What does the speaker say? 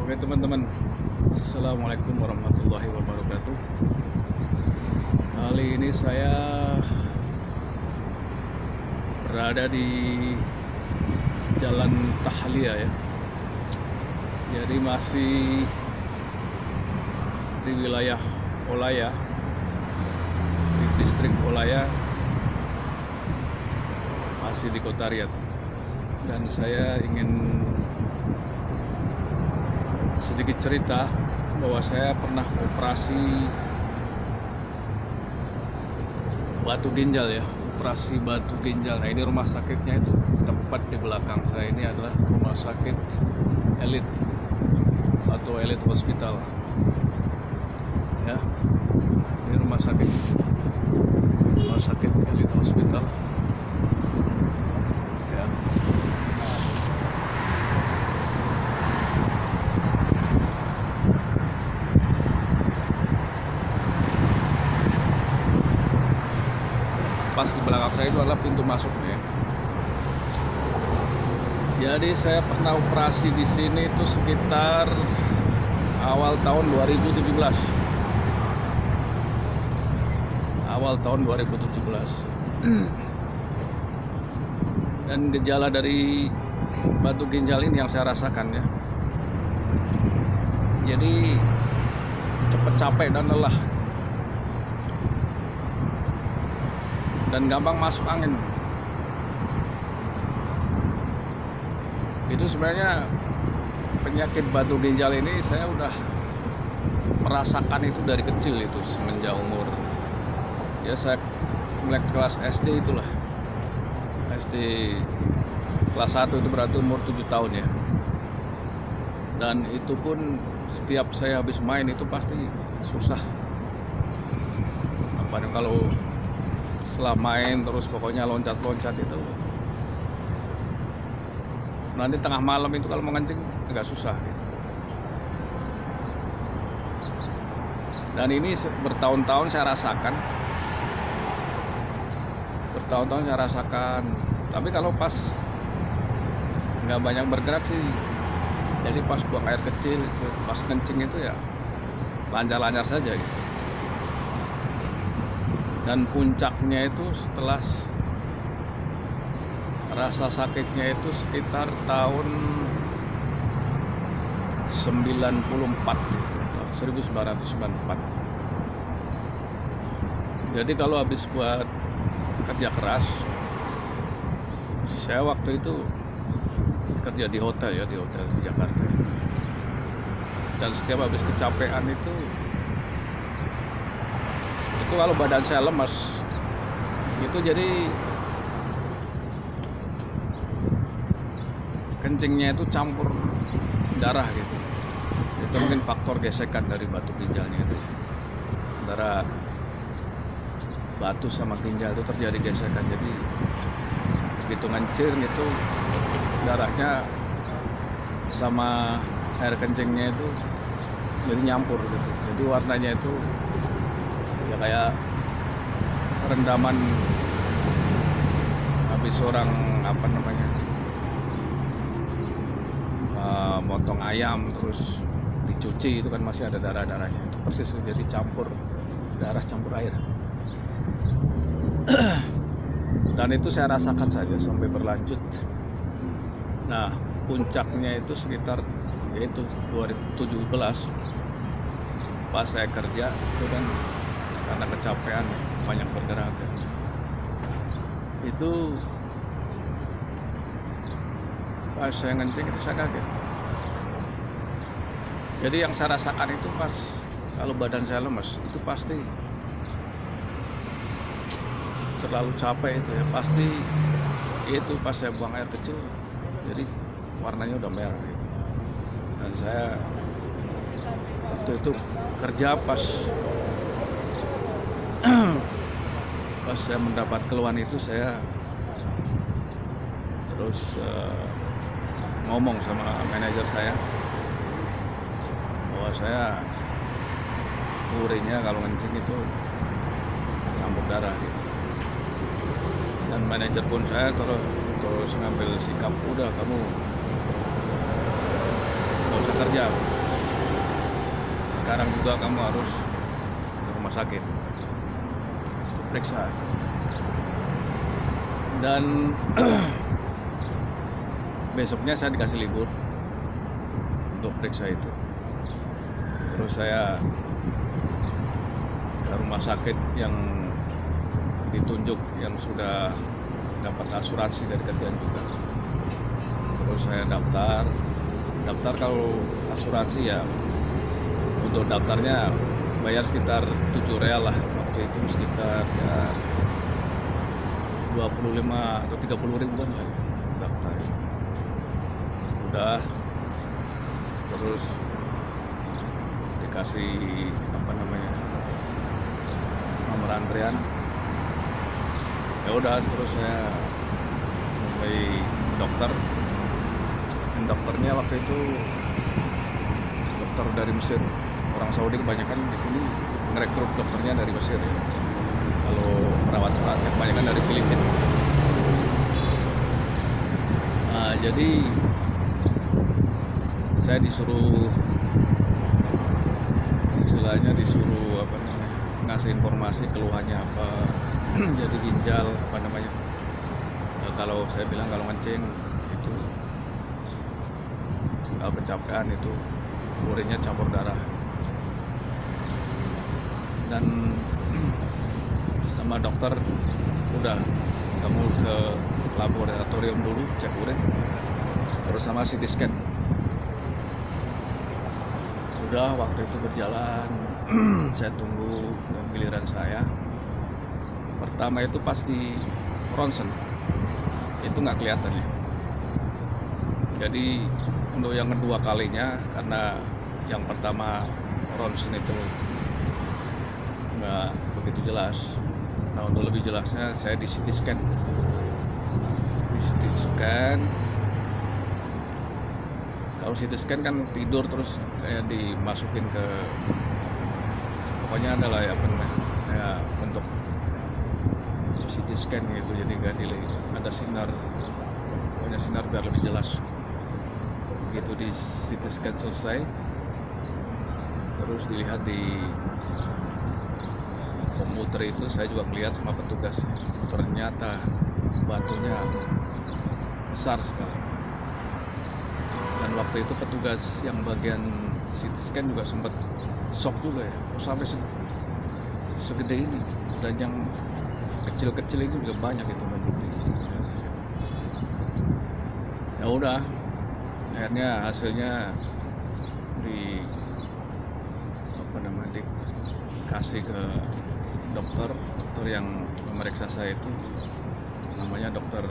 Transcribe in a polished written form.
Oke teman-teman, Assalamualaikum warahmatullahi wabarakatuh. Kali ini saya berada di Jalan Tahlia ya. Jadi masih di wilayah Olaya, di distrik Olaya, masih di Kota Riyadh. Dan saya ingin sedikit cerita bahwa saya pernah operasi batu ginjal ya, operasi batu ginjal. Nah, ini rumah sakitnya itu tepat di belakang saya. Ini adalah rumah sakit elit atau elit hospital ya. Ini rumah sakit elit hospital ya. Pas di belakang saya itu adalah pintu masuknya. Jadi saya pernah operasi di sini itu sekitar awal tahun 2017. Dan gejala dari batu ginjal ini yang saya rasakan ya. Jadi cepat capek dan lelah. Dan gampang masuk angin. Itu sebenarnya penyakit batu ginjal ini saya udah merasakan itu dari kecil, itu semenjak umur ya saya mulai kelas SD itulah. SD kelas 1 itu berarti umur 7 tahun ya. Dan itu pun setiap saya habis main itu pasti susah. Kalau setelah main terus pokoknya loncat-loncat itu, nanti tengah malam itu kalau mau kencing agak susah gitu. Dan ini bertahun-tahun saya rasakan, tapi kalau pas nggak banyak bergerak sih, jadi pas buang air kecil itu, pas kencing itu ya lancar-lancar saja gitu. Dan puncaknya itu setelah rasa sakitnya itu sekitar tahun 94 gitu, tahun 1994. Jadi kalau habis buat kerja keras, saya waktu itu kerja di hotel ya, di hotel di Jakarta. Dan setiap habis kecapean itu kalau badan saya lemas itu, jadi kencingnya itu campur darah gitu. Itu mungkin faktor gesekan dari batu ginjalnya itu, antara batu sama ginjal itu terjadi gesekan. Jadi begitu ngencir itu darahnya sama air kencingnya itu jadi nyampur gitu. Jadi warnanya itu ya kayak rendaman habis orang motong ayam terus dicuci, itu kan masih ada darah-darahnya. Itu persis jadi campur darah campur air. Dan itu saya rasakan saja sampai berlanjut. Nah, puncaknya itu sekitar yaitu 2017 pas saya kerja itu kan, karena kecapean banyak bergerak ya. Itu pas saya ngencing itu saya kaget. Jadi yang saya rasakan itu pas kalau badan saya lemas itu pasti terlalu capek itu ya, pasti itu pas saya buang air kecil jadi warnanya udah merah gitu. Dan saya waktu itu kerja pas saya mendapat keluhan itu, saya terus ngomong sama manajer saya bahwa saya urinnya kalau kencing itu campur darah gitu. Dan manajer pun saya terus ngambil sikap, udah kamu nggak nggak usah kerja, sekarang juga kamu harus ke rumah sakit untuk periksa. Dan besoknya saya dikasih libur untuk periksa itu. Terus saya ke rumah sakit yang ditunjuk, yang sudah dapat asuransi dari kerjaan juga. Terus saya daftar kalau asuransi ya, untuk daftarnya bayar sekitar 7 real lah, waktu itu sekitar ya 25 atau 30 ribuan lah daftar. Udah, terus dikasih nomor antrian. Ya udah, terus saya mulai dokter. Dan dokternya waktu itu dokter dari Mesir. Orang Saudi kebanyakan di sini ngerekrut dokternya dari Mesir ya. Kalau perawat-perawatnya kebanyakan dari Filipina. Nah, jadi saya disuruh ngasih informasi keluhannya apa. Jadi ginjal kalau saya bilang kalau ngencing itu kecapean, itu urinnya campur darah. Dan sama dokter, udah kamu ke laboratorium dulu cek urin, terus sama CT scan. Udah, waktu itu berjalan. Saya tunggu giliran saya. Pertama itu pas di ronsen itu nggak kelihatan ya. Jadi untuk yang kedua kalinya, karena yang pertama ronsen itu nggak begitu jelas. Nah, untuk lebih jelasnya saya di CT scan. Kalau CT scan kan tidur terus kayak dimasukin ke, pokoknya adalah ya untuk CT scan gitu, jadi nggak delay, ada sinar, pokoknya sinar biar lebih jelas. Begitu di CT scan selesai, terus dilihat di komputer itu, saya juga melihat sama petugas, ternyata batunya besar sekali. Dan waktu itu petugas yang bagian CT scan juga sempat shock juga ya, sampai segede ini. Dan yang kecil-kecil itu juga banyak itu membeli. Ya udah, akhirnya hasilnya dikasih ke dokter yang memeriksa saya itu, namanya dokter